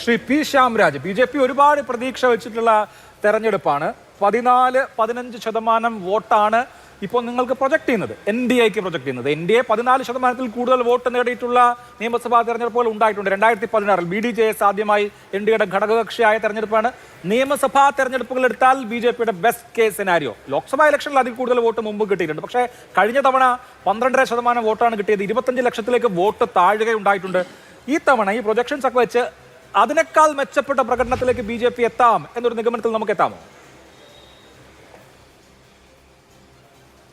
Shri P Shyamraj, BJP ഒരുപാട് പ്രതീക്ഷ വെച്ചിട്ടുള്ള തെരഞ്ഞെടുപ്പാണ്. 14-15% വോട്ടാണ് ഇപ്പോൾ നിങ്ങൾക്ക് പ്രൊജക്ട് ചെയ്യുന്നത്, NDAക്ക് പ്രൊജക്ട് ചെയ്യുന്നത്. NDA 14% കൂടുതൽ വോട്ട് നേടിയിട്ടുള്ള നിയമസഭാ തെരഞ്ഞെടുപ്പുകൾ ഉണ്ടായിട്ടുണ്ട്. 2016 BDJS ആദ്യമായി NDAയുടെ ഘടകകക്ഷിയായ തെരഞ്ഞെടുപ്പാണ്. നിയമസഭാ തെരഞ്ഞെടുപ്പുകൾ എടുത്താൽ BJPയുടെ ബെസ്റ്റ് കേസ് സിനാരിയോ. ലോക്സഭാ ഇലക്ഷനിൽ അതിൽ കൂടുതൽ വോട്ട് മുമ്പ് കിട്ടിയിട്ടുണ്ട്. പക്ഷേ കഴിഞ്ഞ തവണ 12.5% വോട്ടാണ് കിട്ടിയത്. 25 ലക്ഷത്തിലേക്ക് വോട്ട് താഴുകയുണ്ടായിട്ടുണ്ട്. ഈ തവണ ഈ പ്രൊജക്ഷൻസ് ഒക്കെ വെച്ച് അതിനേക്കാൾ മെച്ചപ്പെട്ട പ്രകടനത്തിലേക്ക് BJP എത്താം എന്നൊരു നിഗമനത്തിൽ നമുക്ക് എത്താമോ?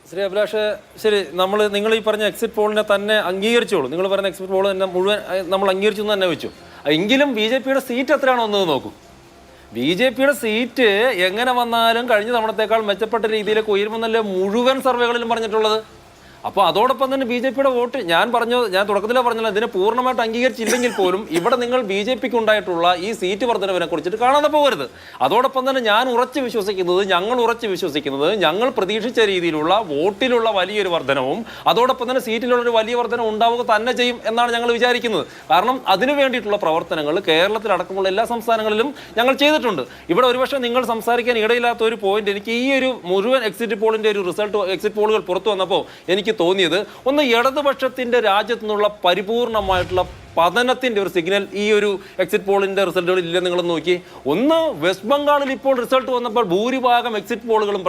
ശ്രീ അഭിലാഷ്, ശരി, നിങ്ങൾ ഈ പറഞ്ഞ എക്സിറ്റ് പോളിനെ തന്നെ അംഗീകരിച്ചോളൂ. നിങ്ങൾ പറഞ്ഞ എക്സിറ്റ് പോൾ തന്നെ മുഴുവൻ നമ്മൾ അംഗീകരിച്ചു എന്ന് തന്നെ വെച്ചു. എങ്കിലും BJPയുടെ സീറ്റ് എത്രയാണോ ഒന്നത് നോക്കൂ. BJPയുടെ സീറ്റ് എങ്ങനെ വന്നാലും കഴിഞ്ഞ തവണത്തേക്കാൾ മെച്ചപ്പെട്ട രീതിയിലേക്ക് ഉയരുമെന്നല്ലേ മുഴുവൻ സർവേകളിലും പറഞ്ഞിട്ടുള്ളത്. അപ്പോൾ അതോടൊപ്പം തന്നെ BJPയുടെ വോട്ട് ഞാൻ തുടക്കത്തിലേ പറഞ്ഞല്ലോ, ഇതിനെ പൂർണ്ണമായിട്ട് അംഗീകരിച്ചില്ലെങ്കിൽ പോലും ഇവിടെ നിങ്ങൾ BJPക്ക് ഉണ്ടായിട്ടുള്ള ഈ സീറ്റ് വർധനവിനെ കുറിച്ചിട്ട് കാണാതെ പോകരുത്. അതോടൊപ്പം തന്നെ ഞങ്ങൾ ഉറച്ചു വിശ്വസിക്കുന്നത് ഞങ്ങൾ പ്രതീക്ഷിച്ച രീതിയിലുള്ള വോട്ടിലുള്ള വലിയൊരു വർധനവും അതോടൊപ്പം തന്നെ സീറ്റിലുള്ള ഒരു വലിയ വർധനം ഉണ്ടാവുക തന്നെ ചെയ്യും എന്നാണ് ഞങ്ങൾ വിചാരിക്കുന്നത്. കാരണം അതിനു വേണ്ടിയിട്ടുള്ള പ്രവർത്തനങ്ങൾ കേരളത്തിലടക്കമുള്ള എല്ലാ സംസ്ഥാനങ്ങളിലും ഞങ്ങൾ ചെയ്തിട്ടുണ്ട്. ഇവിടെ ഒരുപക്ഷെ നിങ്ങൾ സംസാരിക്കാൻ ഇടയില്ലാത്ത ഒരു പോയിന്റ്, എനിക്ക് ഈ ഒരു മുഴുവൻ എക്സിറ്റ് പോളിന്റെ ഒരു എക്സിറ്റ് പോളുകൾ പുറത്തു വന്നപ്പോൾ എനിക്ക് തോന്നിയത്, ഒന്ന് ഇടതുപക്ഷത്തിന്റെ രാജ്യത്തു നിന്നുള്ള പരിപൂർണമായിട്ടുള്ള പതനത്തിന്റെ ഒരു സിഗ്നൽ ഈ ഒരു എക്സിറ്റ് പോളിന്റെ റിസൾട്ടുകളിൽ ഇല്ല. നിങ്ങൾ നോക്കി, ഒന്ന് വെസ്റ്റ് ബംഗാളിൽ ഇപ്പോൾ റിസൾട്ട് വന്നപ്പോൾ ഭൂരിഭാഗം എക്സിറ്റ് പോളുകളും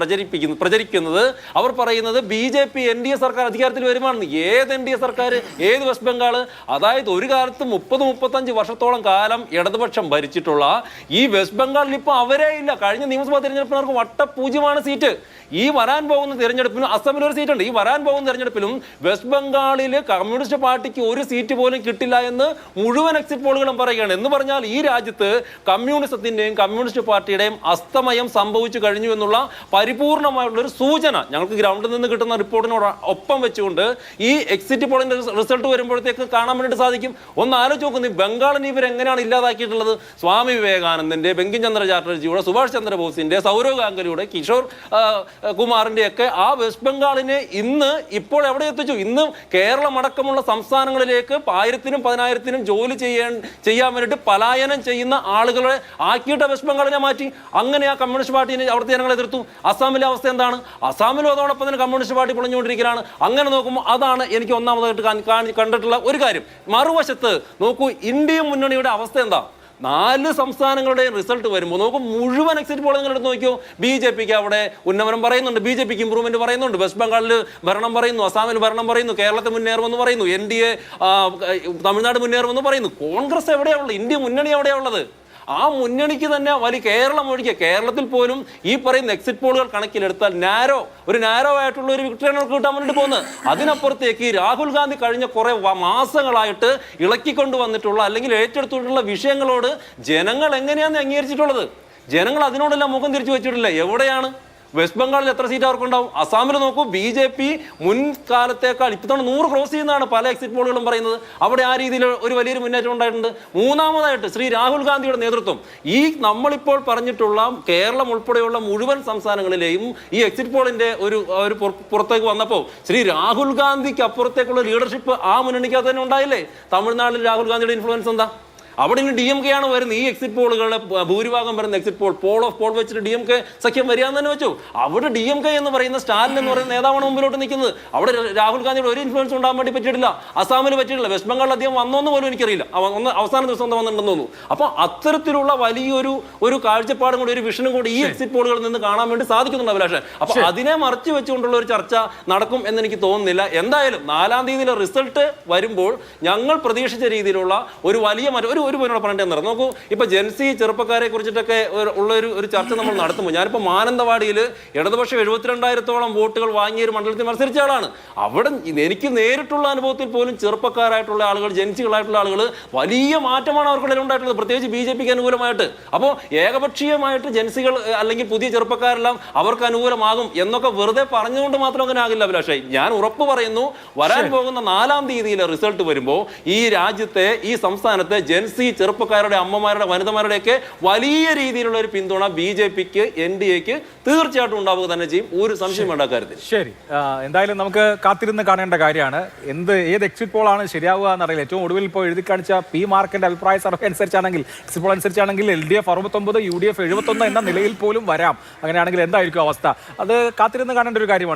പ്രചരിക്കുന്നത് അവർ പറയുന്നത് BJP NDA സർക്കാർ അധികാരത്തിൽ വരുമാണെന്ന്. ഏത് NDA സർക്കാർ, ഏത് വെസ്റ്റ് ബംഗാൾ? അതായത് ഒരു കാലത്ത് 30-35 വർഷത്തോളം കാലം ഇടതുപക്ഷം ഭരിച്ചിട്ടുള്ള ഈ വെസ്റ്റ് ബംഗാളിൽ ഇപ്പോൾ അവരേ ഇല്ല. കഴിഞ്ഞ നിയമസഭാ തെരഞ്ഞെടുപ്പിനവർക്ക് വട്ടപൂജ്യമാണ് സീറ്റ്. ഈ വരാൻ പോകുന്ന തെരഞ്ഞെടുപ്പിലും അസമിൽ ഒരു സീറ്റുണ്ട്. ഈ വരാൻ പോകുന്ന തെരഞ്ഞെടുപ്പിലും വെസ്റ്റ് ബംഗാളിൽ കമ്മ്യൂണിസ്റ്റ് പാർട്ടിക്ക് ഒരു സീറ്റ് പോലും കിട്ടില്ല എന്ന് മുഴുവൻ എക്സിറ്റ് പോളുകളും പറയുകയാണ്. എന്ന് പറഞ്ഞാൽ ഈ രാജ്യത്ത് കമ്മ്യൂണിസത്തിന്റെയും കമ്മ്യൂണിസ്റ്റ് പാർട്ടിയുടെയും അസ്തമയം സംഭവിച്ചു കഴിഞ്ഞു എന്നുള്ള പരിപൂർണമായിട്ടുള്ള ഒരു സൂചന ഞങ്ങൾക്ക് ഗ്രൗണ്ടിൽ നിന്ന് കിട്ടുന്ന റിപ്പോർട്ടിനോട് ഒപ്പം വെച്ചുകൊണ്ട് ഈ എക്സിറ്റ് പോളിന്റെ റിസൾട്ട് വരുമ്പോഴത്തേക്ക് കാണാൻ വേണ്ടിയിട്ട് സാധിക്കും. ഒന്ന് ആലോചിച്ച് നോക്കുന്നു, ബംഗാളിനെ ഇവരെങ്ങനെയാണ് ഇല്ലാതാക്കിയിട്ടുള്ളത്? സ്വാമി വിവേകാനന്ദന്റെ, ബങ്കിം ചന്ദ്ര ചാറ്റർജിയുടെ, സുഭാഷ് ചന്ദ്രബോസിന്റെ, സൗരവ് ഗാംഗുലിയുടെ, കിഷോർ കുമാറിന്റെ ഒക്കെ ആ വെസ്റ്റ് ബംഗാളിനെ ഇപ്പോൾ എവിടെ എത്തിച്ചു? ഇന്ന് കേരളം അടക്കമുള്ള സംസ്ഥാനങ്ങളിലേക്ക് 1000-10,000 ജോലി ചെയ്യാൻ വേണ്ടിയിട്ട് പലായനം ചെയ്യുന്ന ആളുകളെ ആക്കിയിട്ട് വെസ്റ്റ് ബംഗാളിനെ മാറ്റി. അങ്ങനെ ആ കമ്മ്യൂണിസ്റ്റ് പാർട്ടിനെ അവിടുത്തെ ജനങ്ങളെ എതിർത്തു. അസാമിലെ അവസ്ഥ എന്താണ്? അസാമിലും അതോടൊപ്പം തന്നെ കമ്മ്യൂണിസ്റ്റ് പാർട്ടി പൊളിഞ്ഞുകൊണ്ടിരിക്കുകയാണ്. അങ്ങനെ നോക്കുമ്പോൾ അതാണ് എനിക്ക് ഒന്നാമതായിട്ട് കണ്ടിട്ടുള്ള ഒരു കാര്യം. മറുവശത്ത് നോക്കൂ, ഇന്ത്യ മുന്നണിയുടെ അവസ്ഥ എന്താ? 4 സംസ്ഥാനങ്ങളുടെ റിസൾട്ട് വരുമ്പോൾ നോക്കൂ, മുഴുവൻ എക്സിറ്റ് പോൾ നിങ്ങൾ എടുത്ത് നോക്കിയോ. BJPക്ക് അവിടെ ഉന്നമനം പറയുന്നുണ്ട്, BJPക്ക് ഇമ്പ്രൂവ്മെന്റ് പറയുന്നുണ്ട്, വെസ്റ്റ് ബംഗാളിൽ ഭരണം പറയുന്നു, അസാമിൽ ഭരണം പറയുന്നു, കേരളത്തിൽ മുന്നേറുമെന്ന് പറയുന്നു, NDA തമിഴ്നാട് മുന്നേറുമെന്ന് പറയുന്നു. കോൺഗ്രസ് എവിടെയാണുള്ളത്? ഇന്ത്യ മുന്നണി എവിടെയാണുള്ളത്? ആ മുന്നണിക്ക് തന്നെ വലിയ കേരളം ഒഴികെ കേരളത്തിൽ പോലും ഈ പറയുന്ന എക്സിറ്റ് പോളുകൾ കണക്കിലെടുത്താൽ നാരോ ആയിട്ടുള്ള ഒരു വിക്ടറിയാണ് കിട്ടാൻ വേണ്ടിയിട്ട് പോകുന്നത്. അതിനപ്പുറത്തേക്ക് രാഹുൽ ഗാന്ധി കഴിഞ്ഞ കുറെ മാസങ്ങളായിട്ട് ഇളക്കിക്കൊണ്ട് വന്നിട്ടുള്ള അല്ലെങ്കിൽ ഏറ്റെടുത്തിട്ടുള്ള വിഷയങ്ങളോട് ജനങ്ങൾ എങ്ങനെയാണ് അംഗീകരിച്ചിട്ടുള്ളത്? ജനങ്ങൾ അതിനോടെല്ലാം മുഖം തിരിച്ചു വെച്ചിട്ടില്ല. എവിടെയാണ്? വെസ്റ്റ് ബംഗാളിൽ എത്ര സീറ്റ് അവർക്കുണ്ടാവും? അസാമിൽ നോക്കൂ, BJP മുൻകാലത്തേക്കാൾ ഇത്തവണ 100 ക്രോസ് ചെയ്യുന്നതാണ് പല എക്സിറ്റ് പോളുകളും പറയുന്നത്. അവിടെ ആ രീതിയിൽ ഒരു വലിയൊരു മുന്നേറ്റം ഉണ്ടായിട്ടുണ്ട്. മൂന്നാമതായിട്ട് ശ്രീ രാഹുൽ ഗാന്ധിയുടെ നേതൃത്വം ഈ നമ്മളിപ്പോൾ പറഞ്ഞിട്ടുള്ള കേരളം ഉൾപ്പെടെയുള്ള മുഴുവൻ സംസ്ഥാനങ്ങളിലെയും ഈ എക്സിറ്റ് പോളിന്റെ ഒരു പുറത്തേക്ക് വന്നപ്പോൾ ശ്രീ രാഹുൽ ഗാന്ധിക്ക് അപ്പുറത്തേക്കുള്ള ലീഡർഷിപ്പ് ആ മുന്നണിക്കകത്ത് തന്നെ ഉണ്ടായില്ലേ? തമിഴ്നാട്ടിൽ രാഹുൽ ഗാന്ധിയുടെ ഇൻഫ്ലുവൻസ് എന്താ? അവിടെ ഇനി DMK ആണ് വരുന്നത്. ഈ എക്സിറ്റ് പോളുകളുടെ ഭൂരിഭാഗം വരുന്ന എക്സിറ്റ് പോൾ ഓഫ് പോൾ വെച്ചിട്ട് DMK സഖ്യം വരികയെന്ന് തന്നെ വെച്ചു. അവിടെ DMK എന്ന് പറയുന്ന സ്റ്റാലിൻ എന്ന് പറയുന്ന നേതാവാണ് മുമ്പിലോട്ട് നിൽക്കുന്നത്. അവിടെ രാഹുൽ ഗാന്ധിയുടെ ഒരു ഇൻഫ്ലുവൻസ് ഉണ്ടാകാൻ വേണ്ടി പറ്റിയിട്ടില്ല. അസാമിൽ പറ്റിയിട്ടില്ല. വെസ്റ്റ് ബംഗാളിൽ അദ്ദേഹം വന്നോന്ന് പോലും എനിക്കറിയില്ല. അവസാന ദിവസം വന്നിട്ടുണ്ടെന്ന് തോന്നുന്നു. അപ്പോൾ അത്തരത്തിലുള്ള വലിയൊരു കാഴ്ചപ്പാടും കൂടി ഒരു വിഷനും കൂടി ഈ എക്സിറ്റ് പോളുകളിൽ നിന്ന് കാണാൻ വേണ്ടി സാധിക്കുന്നുണ്ട് അഭിലാഷ്. അപ്പോൾ അതിനെ മറച്ചു വെച്ചുകൊണ്ടുള്ള ഒരു ചർച്ച നടക്കും എന്ന് എനിക്ക് തോന്നുന്നില്ല. എന്തായാലും 4-ാം തീയതിയിലെ റിസൾട്ട് വരുമ്പോൾ ഞങ്ങൾ പ്രതീക്ഷിച്ച രീതിയിലുള്ള ഒരു വലിയ ഒരു പോയിനോട് പറഞ്ഞിട്ട് നോക്കൂ, ഇപ്പൊ ജെൻസി ചെറുപ്പക്കാരെ കുറിച്ചിട്ടൊക്കെ ഉള്ള ഒരു ചർച്ച നമ്മൾ നടത്തുമ്പോൾ ഞാനിപ്പോൾ മാനന്തവാടിയിൽ ഇടതുപക്ഷം 72,000-ഓളം വോട്ടുകൾ വാങ്ങിയ ഒരു മണ്ഡലത്തിൽ മത്സരിച്ച ആളാണ്. അവിടെ എനിക്ക് നേരിട്ടുള്ള അനുഭവത്തിൽ പോലും ചെറുപ്പക്കാരായിട്ടുള്ള ആളുകൾ, ജെൻസികളായിട്ടുള്ള ആളുകൾ വലിയ മാറ്റമാണ് അവർക്കിടയിൽ ഉണ്ടായിട്ടുള്ളത്, പ്രത്യേകിച്ച് BJPക്ക് അനുകൂലമായിട്ട്. അപ്പോൾ ഏകപക്ഷീയമായിട്ട് ജെൻസികൾ അല്ലെങ്കിൽ പുതിയ ചെറുപ്പക്കാരെല്ലാം അവർക്ക് അനുകൂലമാകും എന്നൊക്കെ വെറുതെ പറഞ്ഞുകൊണ്ട് മാത്രം അങ്ങനെ ആകില്ല അഭിലാഷേ. ഞാൻ ഉറപ്പ് പറയുന്നു, വരാൻ പോകുന്ന 4-ാം തീയതിയിലെ റിസൾട്ട് വരുമ്പോൾ ഈ രാജ്യത്തെ, ഈ സംസ്ഥാനത്തെ ജെൻസി ജെൻസി ചെറുപ്പക്കാരുടെ, അമ്മമാരുടെ, വനിതമാരുടെയൊക്കെ വലിയ രീതിയിലുള്ള ഒരു പിന്തുണ BJPക്ക് NDAക്ക് തീർച്ചയായിട്ടും ഉണ്ടാവുക തന്നെ ചെയ്യും. ഒരു സംശയം വേണ്ട കാര്യത്തിൽ. ശരി, എന്തായാലും നമുക്ക് കാത്തിരുന്ന് കാണേണ്ട കാര്യമാണ്. ഏത് എക്സിറ്റ് പോൾ ആണ് ശരിയാവുക എന്നറിയില്ല. ഏറ്റവും ഒടുവിൽ ഇപ്പോൾ എഴുതി കാണിച്ച പി മാർക്കിന്റെ അഭിപ്രായ സർവേ അനുസരിച്ചാണെങ്കിൽ, എക്സിറ്റ് പോൾ അനുസരിച്ചാണെങ്കിൽ LDF 69, UDF 71 എന്ന നിലയിൽ പോലും വരാം. അങ്ങനെയാണെങ്കിൽ എന്തായിരിക്കും അവസ്ഥ? അത് കാത്തിരുന്ന് കാണേണ്ട ഒരു കാര്യമാണ്.